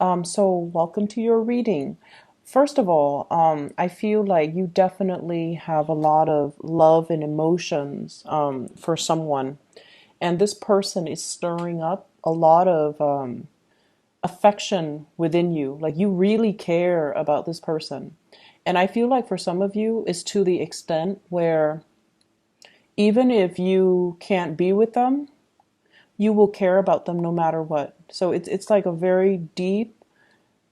So welcome to your reading. First of all, I feel like you definitely have a lot of love and emotions for someone, and this person is stirring up a lot of affection within you. Like you really care about this person. And I feel like for some of you, it's to the extent where even if you can't be with them, you will care about them no matter what. So it's like a very deep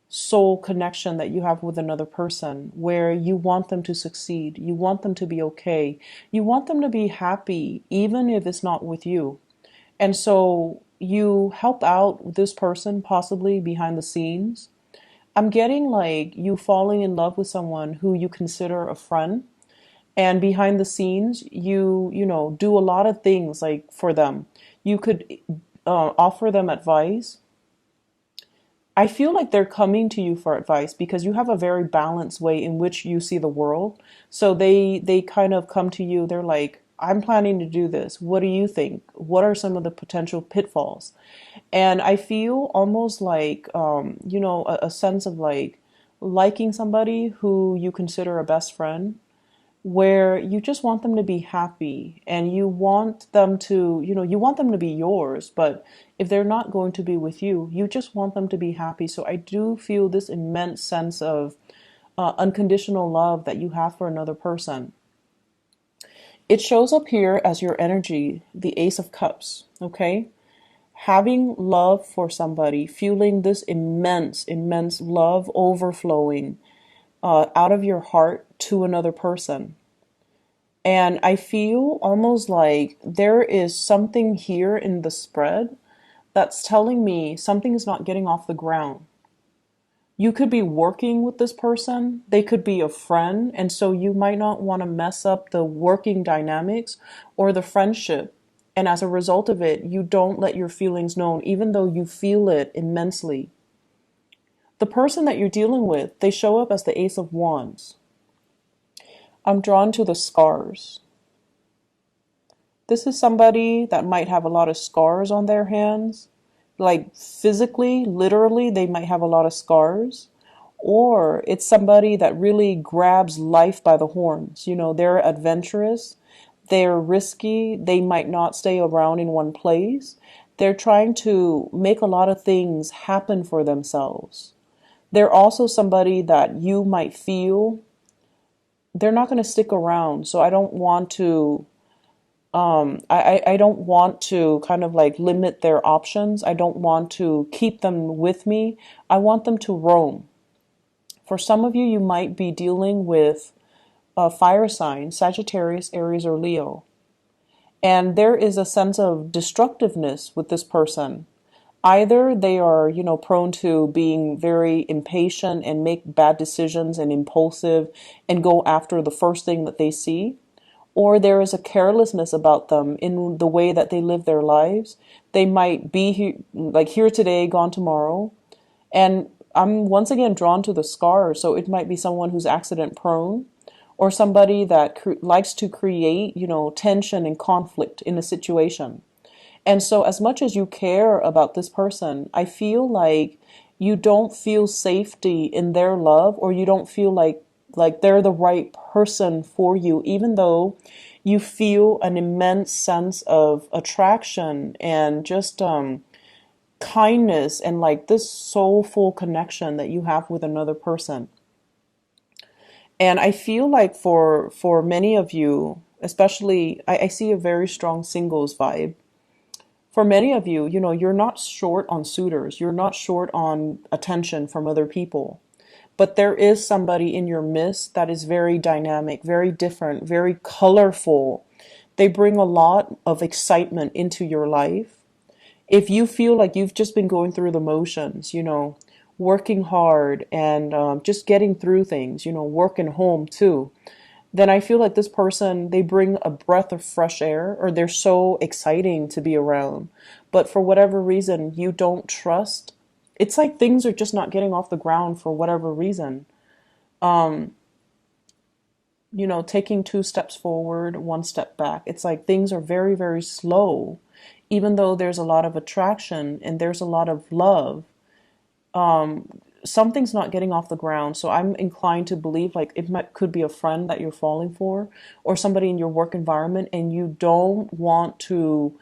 soul connection that you have with another person where you want them to succeed, you want them to be okay, you want them to be happy even if it's not with you. And so you help out this person possibly behind the scenes. I'm getting like you falling in love with someone who you consider a friend, and behind the scenes you do a lot of things like for them. You could offer them advice. I feel like they're coming to you for advice because you have a very balanced way in which you see the world. So they kind of come to you. They're like, "I'm planning to do this. What do you think? What are some of the potential pitfalls?" And I feel almost like a sense of like liking somebody who you consider a best friend, where you just want them to be happy and you want them to, you want them to be yours, but if they're not going to be with you, you just want them to be happy. So I do feel this immense sense of unconditional love that you have for another person. It shows up here as your energy, the Ace of Cups, okay? Having love for somebody, feeling this immense, immense love overflowing out of your heart to another person. And I feel almost like there is something here in the spread that's telling me something is not getting off the ground. You could be working with this person, they could be a friend, and so you might not want to mess up the working dynamics or the friendship. And as a result of it, you don't let your feelings known, even though you feel it immensely. The person that you're dealing with, they show up as the Ace of Wands. I'm drawn to the scars. This is somebody that might have a lot of scars on their hands. Like physically, literally, they might have a lot of scars. Or it's somebody that really grabs life by the horns. They're adventurous, they're risky, they might not stay around in one place. They're trying to make a lot of things happen for themselves. They're also somebody that you might feel they're not going to stick around. So I don't want to I don't want to kind of like limit their options. I don't want to keep them with me. I want them to roam. For some of you, you might be dealing with a fire sign, Sagittarius, Aries, or Leo. And there is a sense of destructiveness with this person. Either they are, prone to being very impatient and make bad decisions and impulsive and go after the first thing that they see, or there is a carelessness about them in the way that they live their lives. They might be here, like here today, gone tomorrow. And I'm once again drawn to the scars. So it might be someone who's accident prone or somebody that likes to create, tension and conflict in a situation. And so as much as you care about this person, I feel like you don't feel safety in their love, or you don't feel like they're the right person for you, even though you feel an immense sense of attraction and just kindness and like this soulful connection that you have with another person. And I feel like for many of you, especially, I see a very strong singles vibe. For many of you, you're not short on suitors, you're not short on attention from other people. But there is somebody in your midst that is very dynamic, very different, very colorful. They bring a lot of excitement into your life. If you feel like you've just been going through the motions, working hard and just getting through things, work and home too, then I feel like this person, they bring a breath of fresh air, or they're so exciting to be around. But for whatever reason, you don't trust. It's like things are just not getting off the ground for whatever reason. Taking two steps forward, one step back. It's like things are very, very slow, even though there's a lot of attraction and there's a lot of love. something's not getting off the ground. So I'm inclined to believe like could be a friend that you're falling for, or somebody in your work environment, and you don't want to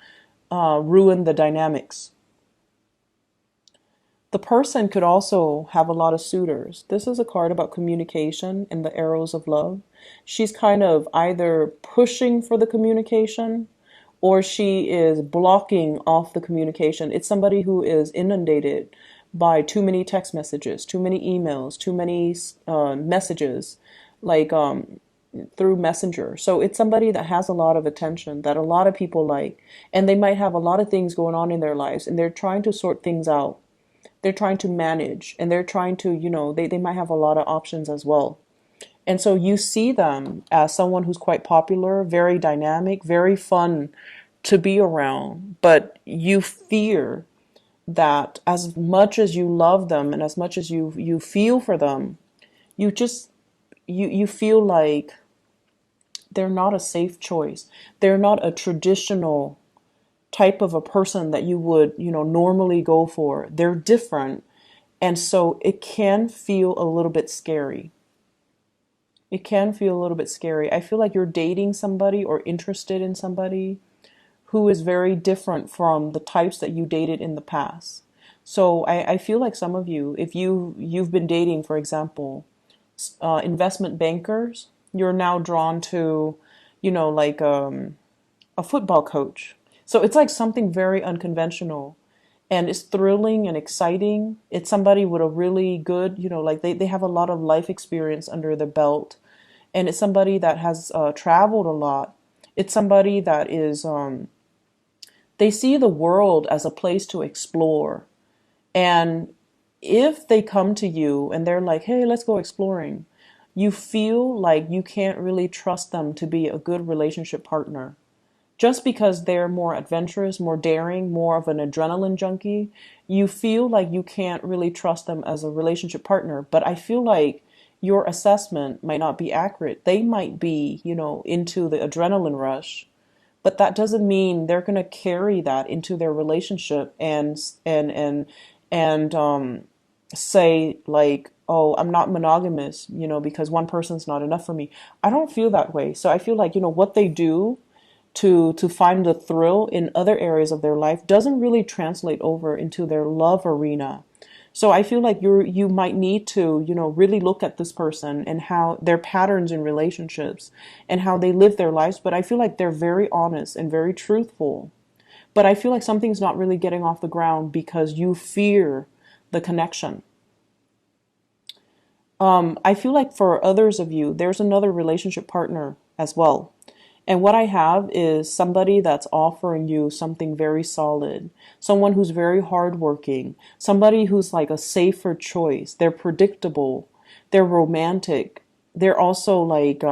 ruin the dynamics. The person could also have a lot of suitors. This is a card about communication and the arrows of love. She's kind of either pushing for the communication or she is blocking off the communication. It's somebody who is inundated by too many text messages, too many emails, too many messages, like through Messenger. So it's somebody that has a lot of attention that a lot of people like, and they might have a lot of things going on in their lives, and they're trying to sort things out. They're trying to manage, and they're trying to, they might have a lot of options as well. And so you see them as someone who's quite popular, very dynamic, very fun to be around, but you fear that as much as you love them and as much as you feel for them, you just you feel like they're not a safe choice. They're not a traditional type of a person that you would, normally go for. They're different. And so it can feel a little bit scary. It can feel a little bit scary. I feel like you're dating somebody or interested in somebody who is very different from the types that you dated in the past. So I feel like some of you, if you've been dating, for example, investment bankers, you're now drawn to, like a football coach. So it's like something very unconventional, and it's thrilling and exciting. It's somebody with a really good, like they have a lot of life experience under their belt. And it's somebody that has traveled a lot. It's somebody that is, they see the world as a place to explore. And if they come to you and they're like, hey, let's go exploring, you feel like you can't really trust them to be a good relationship partner. Just because they're more adventurous, more daring, more of an adrenaline junkie, you feel like you can't really trust them as a relationship partner. But I feel like your assessment might not be accurate. They might be, into the adrenaline rush, but that doesn't mean they're going to carry that into their relationship and say like, oh, I'm not monogamous, because one person's not enough for me. I don't feel that way. So I feel like, what they do to find the thrill in other areas of their life doesn't really translate over into their love arena. So I feel like you might need to, really look at this person and how their patterns in relationships and how they live their lives. But I feel like they're very honest and very truthful. But I feel like something's not really getting off the ground because you fear the connection. I feel like for others of you, there's another relationship partner as well. And what I have is somebody that's offering you something very solid, someone who's very hardworking, somebody who's like a safer choice. They're predictable, they're romantic, they're also like,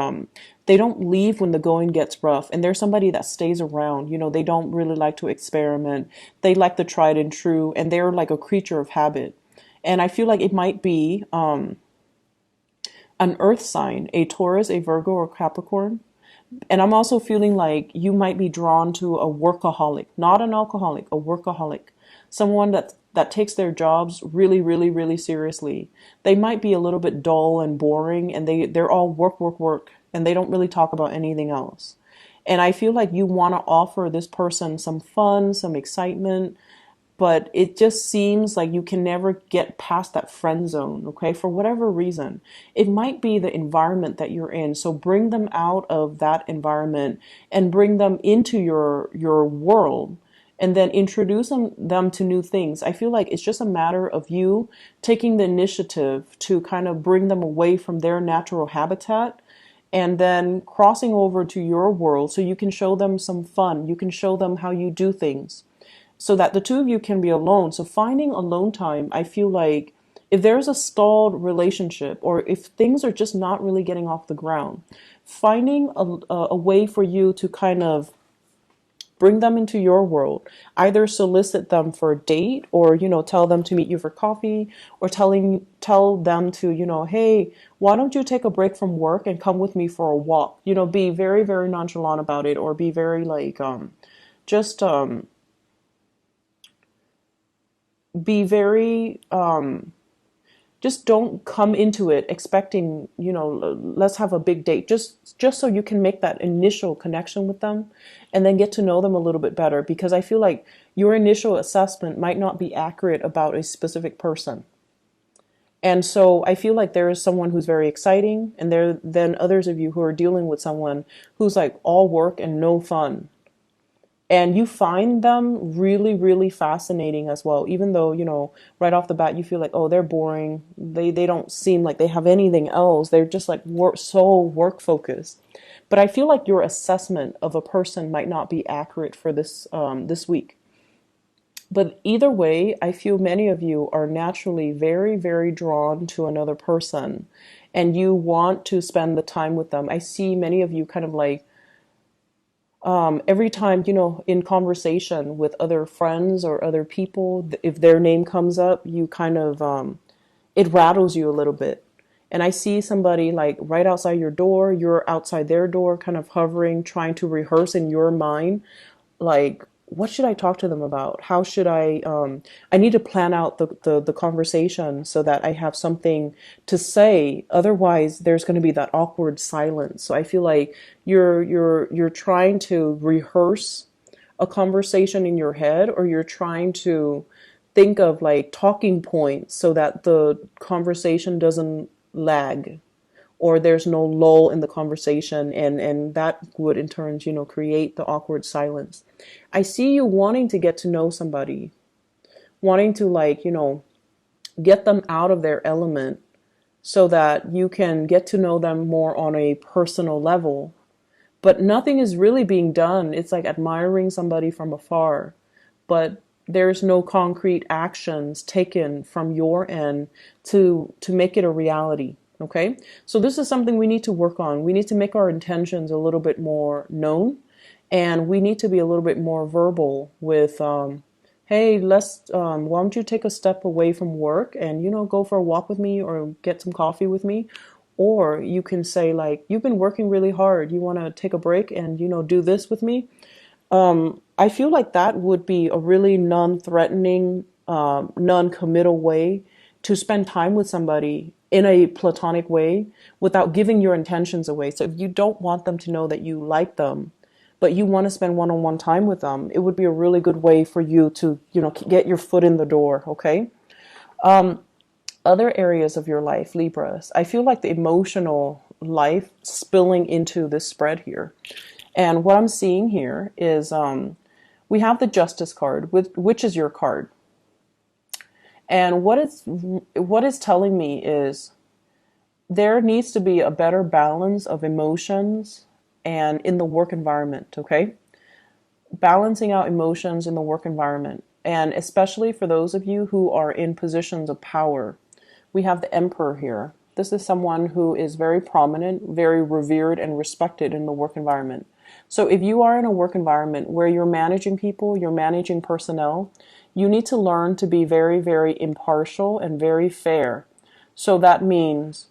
they don't leave when the going gets rough. And they're somebody that stays around. They don't really like to experiment. They like the tried and true, and they're like a creature of habit. And I feel like it might be an earth sign, a Taurus, a Virgo, or Capricorn. And I'm also feeling like you might be drawn to a workaholic, not an alcoholic, a workaholic, someone that takes their jobs really, really, really seriously. They might be a little bit dull and boring, and they're all work, work, work, and they don't really talk about anything else. And I feel like you want to offer this person some fun, some excitement, but it just seems like you can never get past that friend zone, okay, for whatever reason. It might be the environment that you're in. So bring them out of that environment and bring them into your world, and then introduce them to new things. I feel like it's just a matter of you taking the initiative to kind of bring them away from their natural habitat and then crossing over to your world so you can show them some fun. You can show them how you do things so that the two of you can be alone. So finding alone time, I feel like if there's a stalled relationship or if things are just not really getting off the ground, finding a way for you to kind of bring them into your world, either solicit them for a date or, tell them to meet you for coffee, or tell them to, hey, why don't you take a break from work and come with me for a walk? Be very, very nonchalant about it, or be very like, just, be very, just don't come into it expecting, let's have a big date. Just so you can make that initial connection with them and then get to know them a little bit better, because I feel like your initial assessment might not be accurate about a specific person. And so I feel like there is someone who's very exciting, and there then others of you who are dealing with someone who's like all work and no fun. And you find them really, really fascinating as well, even though, right off the bat, you feel like, oh, they're boring. They don't seem like they have anything else. They're just like so work focused. But I feel like your assessment of a person might not be accurate for this week. But either way, I feel many of you are naturally very, very drawn to another person, and you want to spend the time with them. I see many of you kind of like, every time, in conversation with other friends or other people, if their name comes up, you kind of, it rattles you a little bit. And I see somebody like right outside your door, you're outside their door, kind of hovering, trying to rehearse in your mind, like, what should I talk to them about? How should I need to plan out the conversation so that I have something to say. Otherwise, there's going to be that awkward silence. So I feel like you're trying to rehearse a conversation in your head, or you're trying to think of like talking points so that the conversation doesn't lag, or there's no lull in the conversation, and that would in turn, create the awkward silence. I see you wanting to get to know somebody, wanting to like, get them out of their element so that you can get to know them more on a personal level. But nothing is really being done. It's like admiring somebody from afar, but there's no concrete actions taken from your end to make it a reality. Okay, so this is something we need to work on. We need to make our intentions a little bit more known, and we need to be a little bit more verbal with, hey, why don't you take a step away from work and, go for a walk with me or get some coffee with me? Or you can say like, you've been working really hard. You want to take a break and, do this with me? I feel like that would be a really non-threatening, non-committal way to spend time with somebody in a platonic way without giving your intentions away. So if you don't want them to know that you like them, but you want to spend one-on-one time with them, it would be a really good way for you to, get your foot in the door, okay? Other areas of your life, Libras, I feel like the emotional life spilling into this spread here. And what I'm seeing here is we have the Justice card, which is your card. And what it's telling me is there needs to be a better balance of emotions and in the work environment, okay? Balancing out emotions in the work environment. And especially for those of you who are in positions of power. We have the Emperor here. This is someone who is very prominent, very revered and respected in the work environment. So if you are in a work environment where you're managing people, you're managing personnel, you need to learn to be very, very impartial and very fair. So that means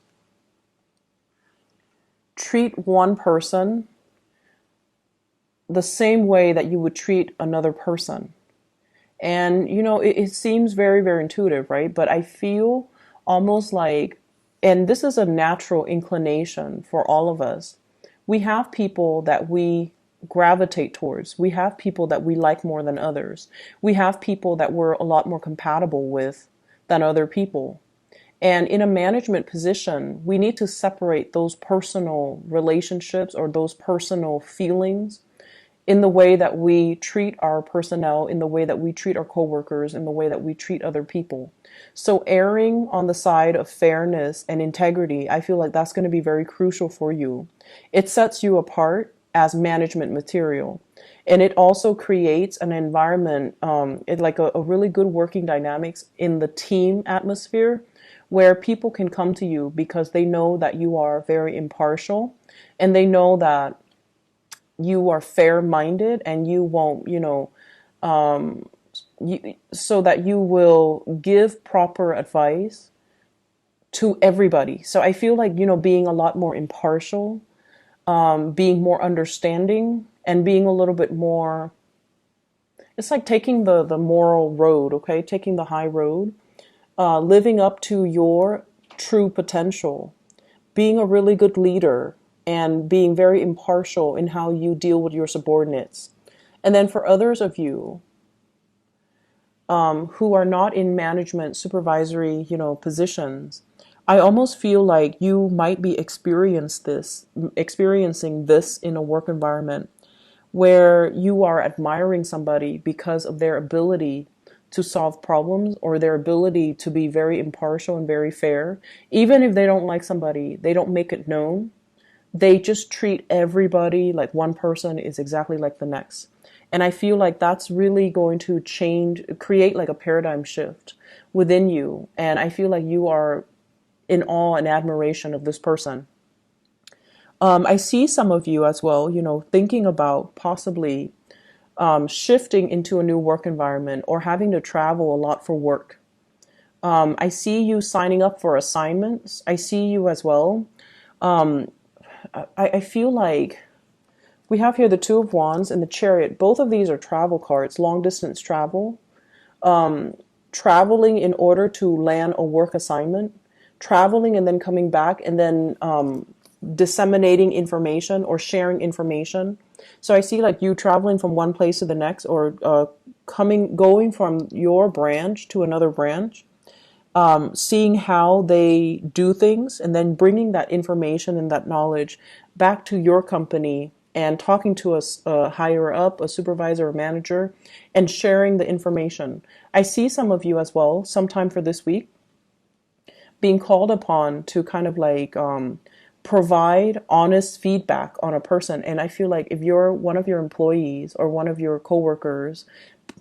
treat one person the same way that you would treat another person. And, it seems very, very intuitive, right? But I feel almost like, and this is a natural inclination for all of us, we have people that we gravitate towards. We have people that we like more than others. We have people that we're a lot more compatible with than other people. And in a management position, we need to separate those personal relationships or those personal feelings in the way that we treat our personnel, in the way that we treat our coworkers, in the way that we treat other people. So erring on the side of fairness and integrity, I feel like that's going to be very crucial for you. It sets you apart as management material. And it also creates an environment, like a really good working dynamics in the team atmosphere, where people can come to you because they know that you are very impartial, and they know that you are fair-minded, and you won't, so that you will give proper advice to everybody. So I feel like, being a lot more impartial, being more understanding, and being a little bit more it's like taking the moral road, okay? Taking the high road, living up to your true potential, being a really good leader, and being very impartial in how you deal with your subordinates. And then for others of you who are not in management, supervisory, positions, I almost feel like you might be experiencing this in a work environment where you are admiring somebody because of their ability to solve problems or their ability to be very impartial and very fair. Even if they don't like somebody, they don't make it known. They just treat everybody like one person is exactly like the next. And I feel like that's really going to create like a paradigm shift within you. And I feel like you are in awe and admiration of this person. I see some of you as well, thinking about possibly shifting into a new work environment or having to travel a lot for work. I see you signing up for assignments. I see you as well. I feel like we have here the Two of Wands and the Chariot. Both of these are travel cards, long distance travel, traveling in order to land a work assignment, traveling and then coming back and then disseminating information or sharing information. So I see like you traveling from one place to the next, or going from your branch to another branch, seeing how they do things and then bringing that information and that knowledge back to your company and talking to a higher up, a supervisor or manager, and sharing the information. I see some of you as well, sometime for this week, being called upon to kind of like provide honest feedback on a person. And I feel like if you're one of your employees or one of your coworkers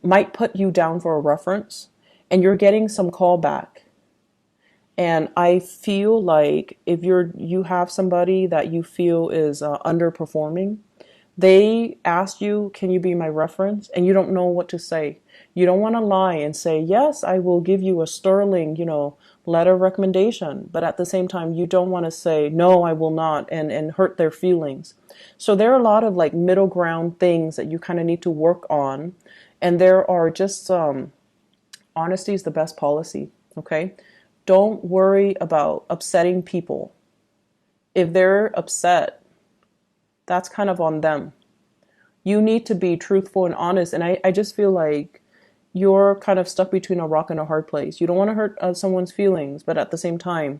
might put you down for a reference and you're getting some callback. And I feel like if you have somebody that you feel is underperforming, they ask you, can you be my reference? And you don't know what to say. You don't want to lie and say, yes, I will give you a sterling, letter of recommendation. But at the same time, you don't want to say, no, I will not, and hurt their feelings. So there are a lot of like middle ground things that you kind of need to work on. And there are just, honesty is the best policy. Okay. Don't worry about upsetting people. If they're upset, that's kind of on them. You need to be truthful and honest. And I just feel like you're kind of stuck between a rock and a hard place. You don't want to hurt someone's feelings, but at the same time,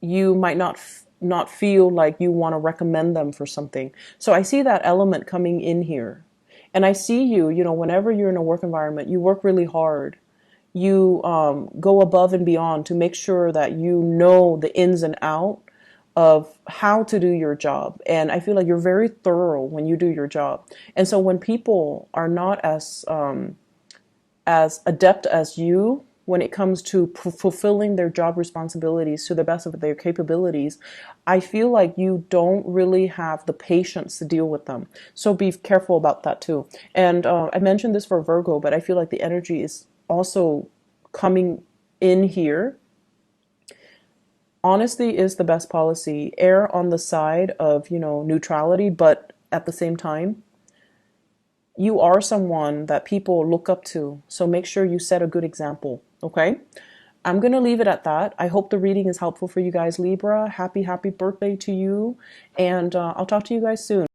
you might not feel like you want to recommend them for something. So I see that element coming in here. And I see you, whenever you're in a work environment, you work really hard. You go above and beyond to make sure that you know the ins and out of how to do your job. And I feel like you're very thorough when you do your job. And so when people are not as adept as you when it comes to fulfilling their job responsibilities to the best of their capabilities, I feel like you don't really have the patience to deal with them. So be careful about that too. And I mentioned this for Virgo, but I feel like the energy is also coming in here. Honesty is the best policy. Err on the side of, neutrality, but at the same time, you are someone that people look up to. So make sure you set a good example, okay? I'm going to leave it at that. I hope the reading is helpful for you guys, Libra. Happy birthday to you. And I'll talk to you guys soon.